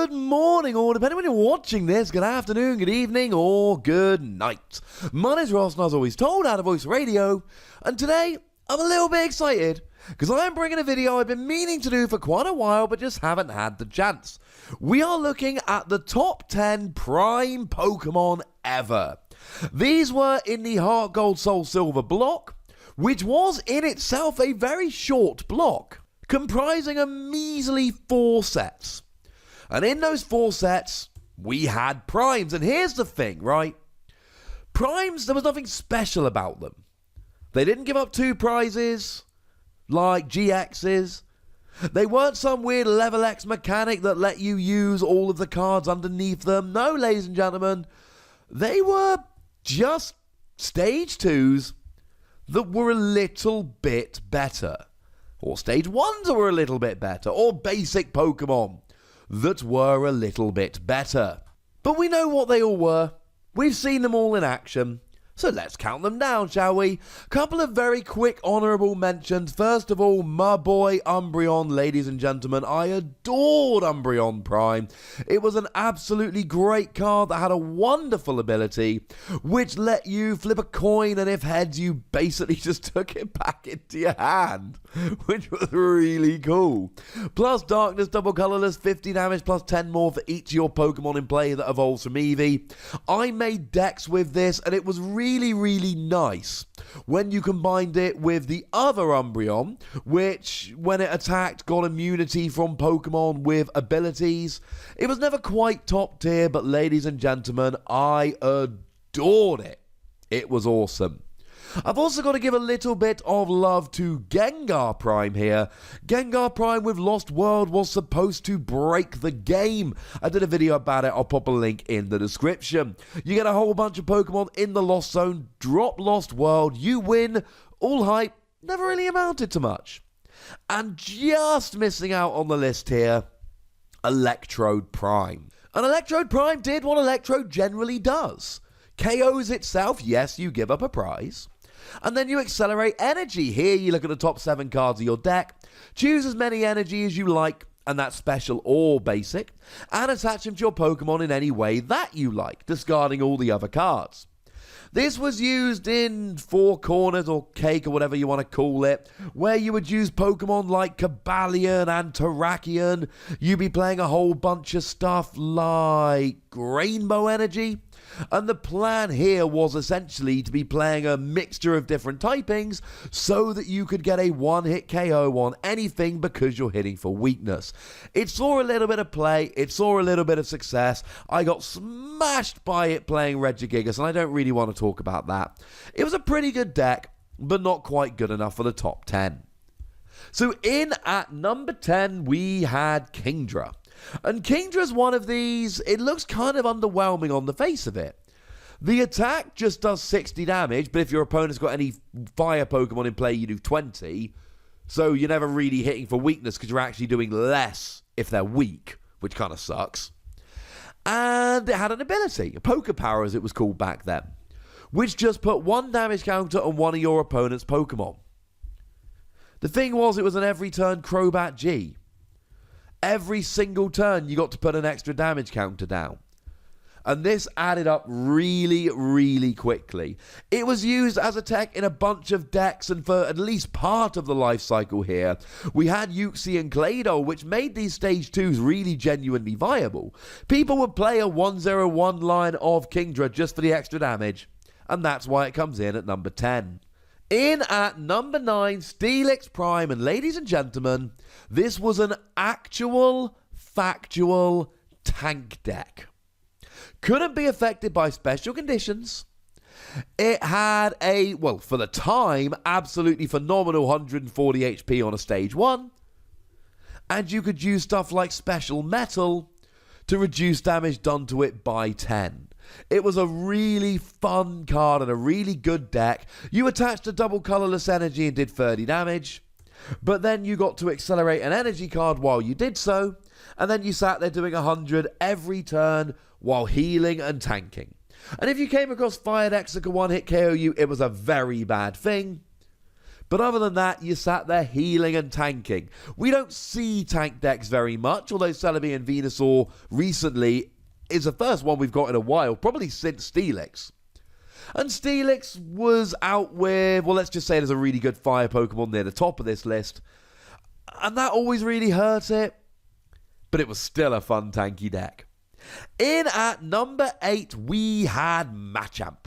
Good morning, or depending when you're watching this, good afternoon, good evening, or good night. My name's Ross, and as always told, out of Voice Radio, and today I'm a little bit excited because I'm bringing a video I've been meaning to do for quite a while, but just haven't had the chance. We are looking at the top 10 Prime Pokemon ever. These were in the Heart Gold Soul Silver block, which was in itself a very short block, comprising a measly 4 sets. And in those 4 sets, we had Primes. And here's the thing, right? Primes, there was nothing special about them. They didn't give up 2 prizes like GXs. They weren't some weird level X mechanic that let you use all of the cards underneath them. No, ladies and gentlemen, they were just stage 2s that were a little bit better. Or stage 1s that were a little bit better. Or basic Pokemon that were a little bit better. But we know what they all were. We've seen them all in action. So let's count them down, shall we? Couple of very quick honourable mentions. First of all, my boy Umbreon, ladies and gentlemen. I adored Umbreon Prime. It was an absolutely great card that had a wonderful ability which let you flip a coin, and if heads, you basically just took it back into your hand, which was really cool. Plus Darkness, double colourless, 50 damage plus 10 more for each of your Pokemon in play that evolves from Eevee. I made decks with this, and it was really nice when you combined it with the other Umbreon, which when it attacked got immunity from Pokemon with abilities. It was never quite top tier, but ladies and gentlemen, I adored it. It was awesome. I've also got to give a little bit of love to Gengar Prime here. Gengar Prime with Lost World was supposed to break the game. I did a video about it. I'll pop a link in the description. You get a whole bunch of Pokemon in the Lost Zone, drop Lost World, you win, all hype, never really amounted to much. And just missing out on the list here, Electrode Prime. And Electrode Prime did what Electrode generally does. KOs itself, yes, you give up a prize. And then you accelerate energy. Here you look at the top 7 cards of your deck, choose as many energy as you like, and that's special or basic, and attach them to your Pokemon in any way that you like, discarding all the other cards. This was used in 4 Corners or Cake or whatever you want to call it, where you would use Pokemon like Cobalion and Terrakion. You'd be playing a whole bunch of stuff like Rainbow Energy. And the plan here was essentially to be playing a mixture of different typings so that you could get a one-hit KO on anything because you're hitting for weakness. It saw a little bit of play, it saw a little bit of success. I got smashed by it playing Regigigas, and I don't really want to talk about that. It was a pretty good deck, but not quite good enough for the top 10. So in at number 10, we had Kingdra. And Kingdra's one of these, it looks kind of underwhelming on the face of it. The attack just does 60 damage, but if your opponent's got any fire Pokemon in play, you do 20. So you're never really hitting for weakness because you're actually doing less if they're weak, which kind of sucks. And it had an ability, a Poker Power as it was called back then, which just put 1 damage counter on one of your opponent's Pokemon. The thing was, it was an every turn Crobat G. Every single turn, you got to put an extra damage counter down. And this added up really quickly. It was used as a tech in a bunch of decks, and for at least part of the life cycle here, we had Uxie and Claydol, which made these stage 2s really genuinely viable. People would play a 101 line of Kingdra just for the extra damage, and that's why it comes in at number 10. In at number 9, Steelix Prime, and ladies and gentlemen, this was an actual, factual tank deck. Couldn't be affected by special conditions. It had a, well, for the time, absolutely phenomenal 140 HP on a stage 1. And you could use stuff like Special Metal to reduce damage done to it by 10. It was a really fun card and a really good deck. You attached a double colourless energy and did 30 damage. But then you got to accelerate an energy card while you did so. And then you sat there doing 100 every turn while healing and tanking. And if you came across fire decks that could one-hit KO you, it was a very bad thing. But other than that, you sat there healing and tanking. We don't see tank decks very much, although Celebi and Venusaur recently is the first one we've got in a while, probably since Steelix. And Steelix was out with, well, let's just say there's a really good fire Pokemon near the top of this list. And that always really hurt it. But it was still a fun tanky deck. In at number 8, we had Machamp.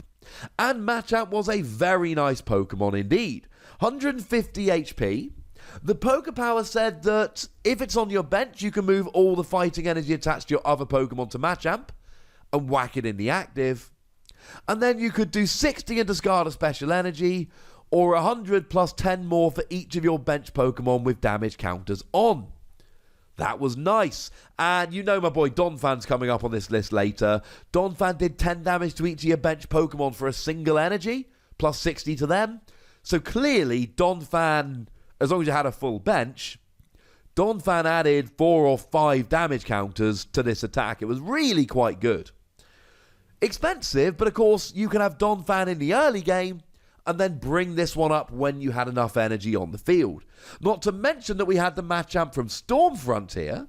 And Machamp was a very nice Pokemon indeed. 150 HP. The Poké Power said that if it's on your bench, you can move all the fighting energy attached to your other Pokemon to Machamp and whack it in the active. And then you could do 60 and discard a special energy, or 100 plus 10 more for each of your bench Pokemon with damage counters on. That was nice. And you know my boy Donphan's coming up on this list later. Donphan did 10 damage to each of your bench Pokemon for a single energy, plus 60 to them. So clearly, Donphan, as long as you had a full bench, Donphan added 4 or 5 damage counters to this attack. It was really quite good. Expensive, but of course, you can have Donphan in the early game and then bring this one up when you had enough energy on the field. Not to mention that we had the Machamp from Stormfront here,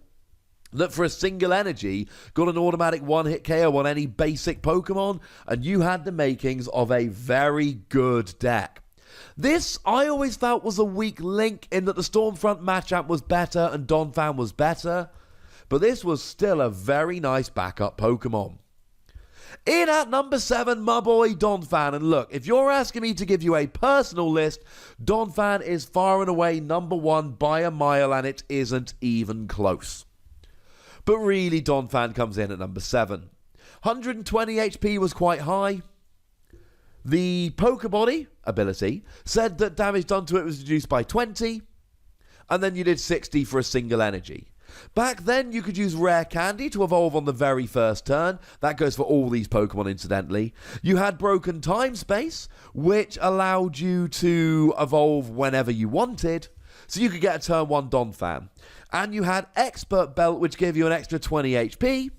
that for a single energy got an automatic one-hit KO on any basic Pokemon, and you had the makings of a very good deck. This, I always felt, was a weak link in that the Stormfront Machamp was better and Donphan was better, but this was still a very nice backup Pokemon. In at number 7, my boy Donphan. And look, if you're asking me to give you a personal list, Donphan is far and away number 1 by a mile, and it isn't even close. But really, Donphan comes in at number 7. 120 HP was quite high. The Pokebody ability said that damage done to it was reduced by 20, and then you did 60 for a single energy. Back then, you could use Rare Candy to evolve on the very first turn. That goes for all these Pokemon, incidentally. You had Broken Time Space, which allowed you to evolve whenever you wanted. So you could get a turn 1 Donphan. And you had Expert Belt, which gave you an extra 20 HP.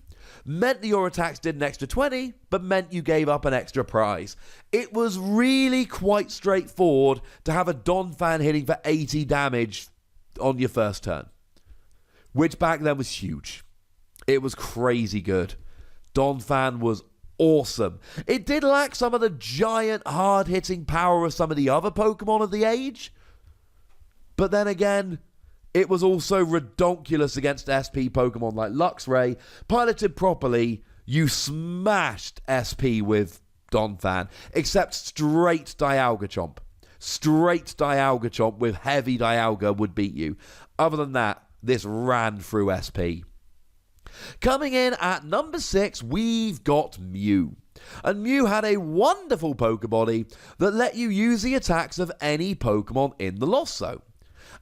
Meant that your attacks did an extra 20, but meant you gave up an extra prize. It was really quite straightforward to have a Donphan hitting for 80 damage on your first turn, which back then was huge. It was crazy good. Donphan was awesome. It did lack some of the giant, hard-hitting power of some of the other Pokemon of the age, but then again, it was also redonkulous against SP Pokemon like Luxray. Piloted properly, you smashed SP with Donphan, except straight Dialga Chomp. Straight Dialga Chomp with heavy Dialga would beat you. Other than that, this ran through SP. Coming in at number 6, we've got Mew. And Mew had a wonderful Pokebody that let you use the attacks of any Pokemon in the Lost Zone.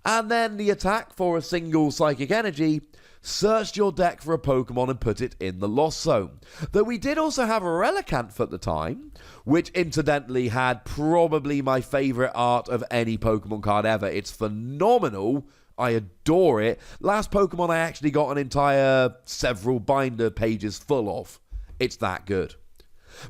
And then the attack for a single Psychic Energy searched your deck for a Pokemon and put it in the Lost Zone. Though we did also have a Relicanth at the time, which incidentally had probably my favourite art of any Pokemon card ever. It's phenomenal. I adore it. Last Pokemon I actually got an entire several binder pages full of. It's that good.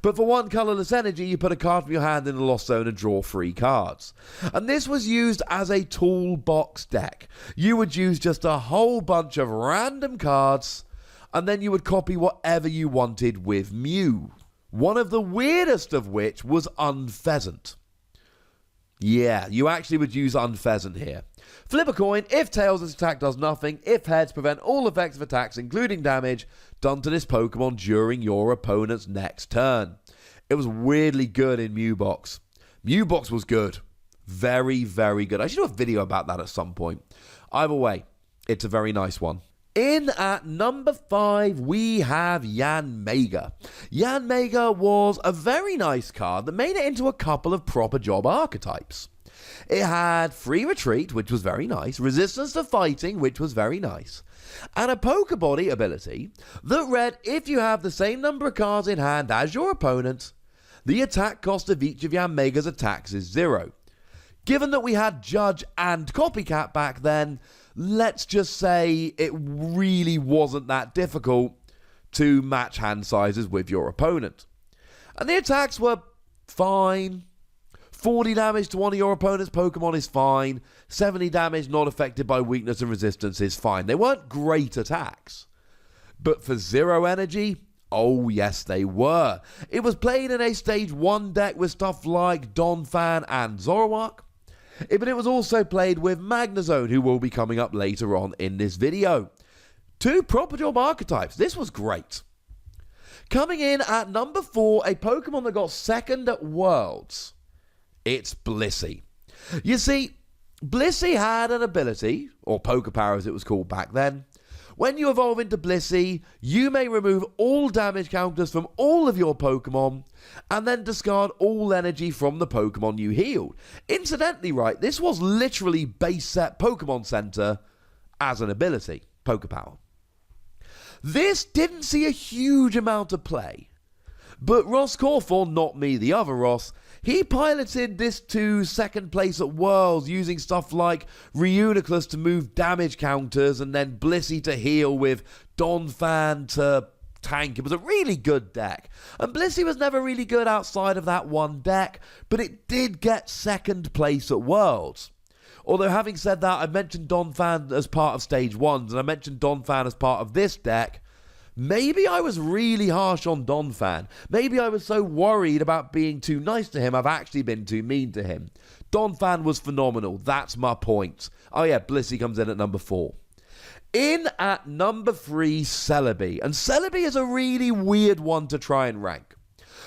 But for 1 colourless energy, you put a card from your hand in the Lost Zone and draw 3 cards. And this was used as a toolbox deck. You would use just a whole bunch of random cards, and then you would copy whatever you wanted with Mew. One of the weirdest of which was Unpheasant. Yeah, you actually would use Unpheasant here. Flip a coin. If tails, this attack does nothing. If heads, prevent all effects of attacks, including damage, done to this Pokemon during your opponent's next turn. It was weirdly good in Mewbox. Mewbox was good. Very, very good. I should do a video about that at some point. Either way, it's a very nice one. In at number 5, we have Yanmega. Yanmega was a very nice card that made it into a couple of proper job archetypes. It had Free Retreat, which was very nice, Resistance to Fighting, which was very nice, and a Pokebody ability that read, if you have the same number of cards in hand as your opponent, the attack cost of each of Yanmega's attacks is 0. Given that we had Judge and Copycat back then, let's just say it really wasn't that difficult to match hand sizes with your opponent. And the attacks were fine. 40 damage to one of your opponent's Pokemon is fine. 70 damage not affected by weakness and resistance is fine. They weren't great attacks. But for 0 energy, oh yes they were. It was played in a stage 1 deck with stuff like Donphan and Zoroark. But it was also played with Magnezone, who will be coming up later on in this video. 2 proper job archetypes. This was great. Coming in at number 4, a Pokemon that got second at Worlds. It's Blissey. You see, Blissey had an ability, or Poké Power as it was called back then. When you evolve into Blissey, you may remove all damage counters from all of your Pokemon, and then discard all energy from the Pokemon you healed. Incidentally, right, this was literally base set Pokemon Center as an ability, Poké Power. This didn't see a huge amount of play, but Ross Cawthorn, not me, the other Ross, he piloted this to second place at Worlds using stuff like Reuniclus to move damage counters and then Blissey to heal with Donphan to tank. It was a really good deck. And Blissey was never really good outside of that one deck, but it did get second place at Worlds. Although having said that, I mentioned Donphan as part of Stage 1s, and I mentioned Donphan as part of this deck. Maybe I was really harsh on Donphan. Maybe I was so worried about being too nice to him, I've actually been too mean to him. Donphan was phenomenal, that's my point. Oh yeah, Blissey comes in at number 4. In at number 3, Celebi. And Celebi is a really weird one to try and rank.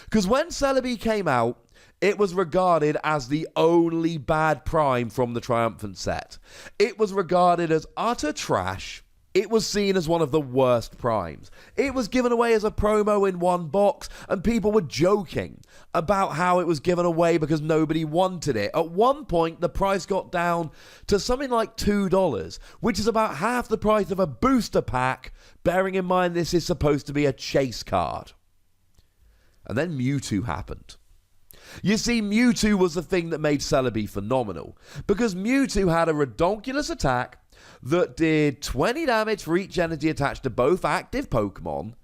Because when Celebi came out, it was regarded as the only bad prime from the Triumphant set. It was regarded as utter trash. It was seen as one of the worst primes. It was given away as a promo in one box, and people were joking about how it was given away because nobody wanted it. At one point, the price got down to something like $2, which is about half the price of a booster pack, bearing in mind this is supposed to be a chase card. And then Mewtwo happened. You see, Mewtwo was the thing that made Celebi phenomenal, because Mewtwo had a redonkulous attack that did 20 damage for each energy attached to both active Pokemon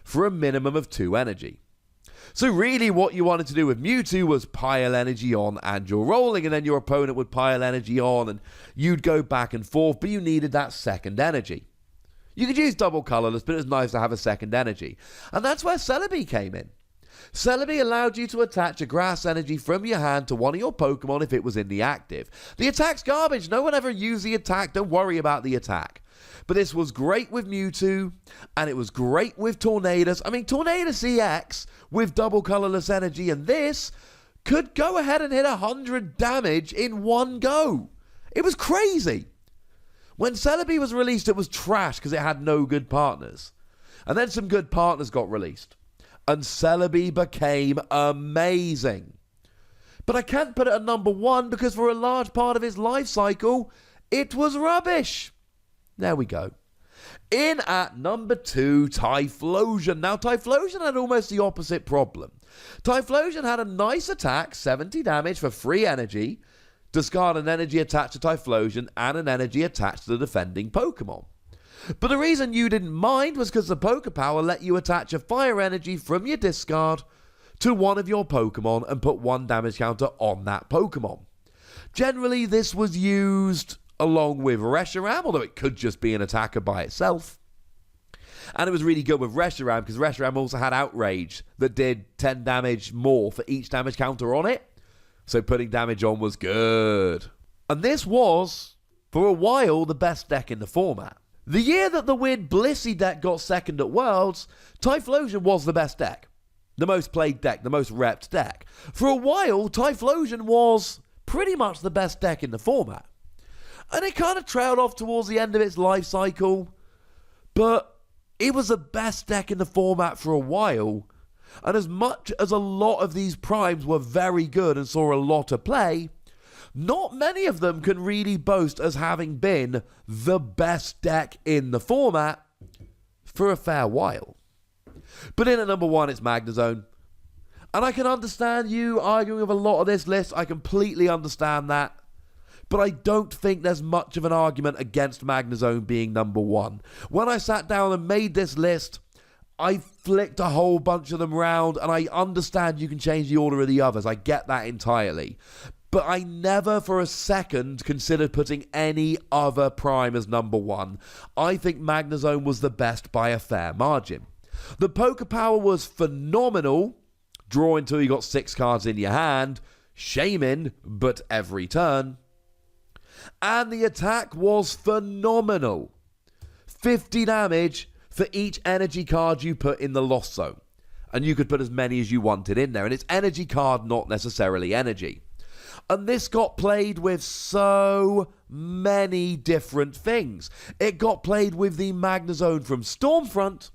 for a minimum of 2 energy. So really what you wanted to do with Mewtwo was pile energy on and you're rolling, and then your opponent would pile energy on and you'd go back and forth, but you needed that second energy. You could use double colorless, but it was nice to have a second energy. And that's where Celebi came in. Celebi allowed you to attach a grass energy from your hand to one of your Pokemon if it was in the active. The attack's garbage. No one ever used the attack. Don't worry about the attack. But this was great with Mewtwo, and it was great with Tornadus. I mean, Tornadus EX with double colorless energy, and this could go ahead and hit 100 damage in one go. It was crazy. When Celebi was released, it was trash because it had no good partners. And then some good partners got released. And Celebi became amazing. But I can't put it at number 1 because for a large part of his life cycle, it was rubbish. There we go. In at number 2, Typhlosion. Now, Typhlosion had almost the opposite problem. Typhlosion had a nice attack, 70 damage for free energy, discard an energy attached to Typhlosion and an energy attached to the defending Pokemon. But the reason you didn't mind was because the Poké Power let you attach a fire energy from your discard to one of your Pokemon and put 1 damage counter on that Pokemon. Generally, this was used along with Reshiram, although it could just be an attacker by itself. And it was really good with Reshiram because Reshiram also had Outrage that did 10 damage more for each damage counter on it. So putting damage on was good. And this was, for a while, the best deck in the format. The year that the weird Blissey deck got second at Worlds, Typhlosion was the best deck. The most played deck, the most repped deck. For a while, Typhlosion was pretty much the best deck in the format. And it kind of trailed off towards the end of its life cycle, but it was the best deck in the format for a while. And as much as a lot of these primes were very good and saw a lot of play, not many of them can really boast as having been the best deck in the format for a fair while. But in at number 1, it's Magnezone. And I can understand you arguing with a lot of this list. I completely understand that. But I don't think there's much of an argument against Magnezone being number 1. When I sat down and made this list, I flicked a whole bunch of them round, and I understand you can change the order of the others. I get that entirely. But I never for a second considered putting any other prime as number one. I think Magnezone was the best by a fair margin. The poker power was phenomenal. Draw until you got 6 cards in your hand. Shaming, but every turn. And the attack was phenomenal. 50 damage for each energy card you put in the Lost Zone. And you could put as many as you wanted in there. And it's energy card, not necessarily energy. And this got played with so many different things. It got played with the Magnezone from Stormfront,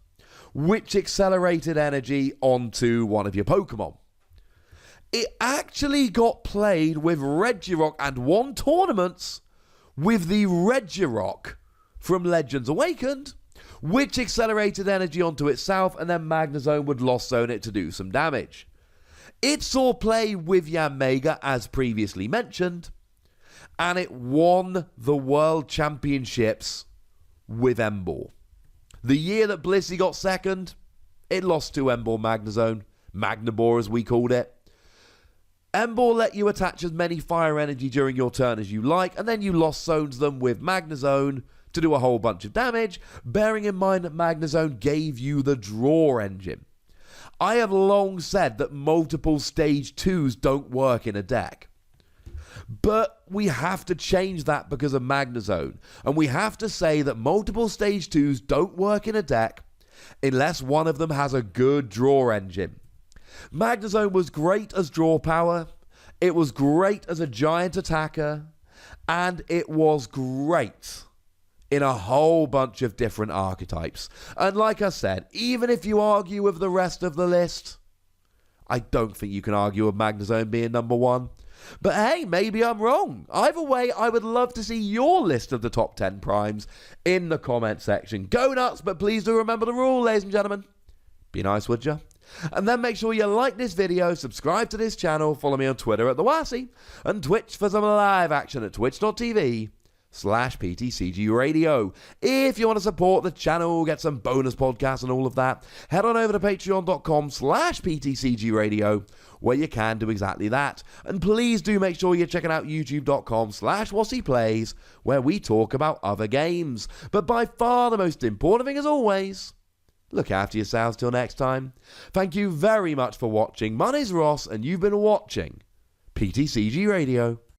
which accelerated energy onto one of your Pokemon. It actually got played with Regirock and won tournaments with the Regirock from Legends Awakened, which accelerated energy onto itself, and then Magnezone would Lost Zone it to do some damage. It saw play with Yanmega, as previously mentioned, and it won the World Championships with Emboar. The year that Blissey got second, it lost to Emboar Magnezone, Magnabor as we called it. Emboar let you attach as many fire energy during your turn as you like, and then you Lost Zones them with Magnezone to do a whole bunch of damage, bearing in mind that Magnezone gave you the draw engine. I have long said that multiple stage 2s don't work in a deck. But we have to change that because of Magnezone. And we have to say that multiple stage 2s don't work in a deck unless one of them has a good draw engine. Magnezone was great as draw power. It was great as a giant attacker. And it was great in a whole bunch of different archetypes. And like I said, even if you argue with the rest of the list, I don't think you can argue with Magnezone being number one. But hey, maybe I'm wrong. Either way, I would love to see your list of the top 10 primes in the comment section. Go nuts, but please do remember the rule, ladies and gentlemen. Be nice, would ya? And then make sure you like this video, subscribe to this channel, follow me on Twitter at TheWassy, and Twitch for some live action at twitch.tv/PTCGRadio. If you want to support the channel, get some bonus podcasts and all of that, head on over to patreon.com/PTCGRadio, where you can do exactly that. And please do make sure you're checking out youtube.com/WassyPlays, where we talk about other games. But by far the most important thing, as always, look after yourselves till next time. Thank you very much for watching. My name's Ross, and you've been watching PTCG Radio.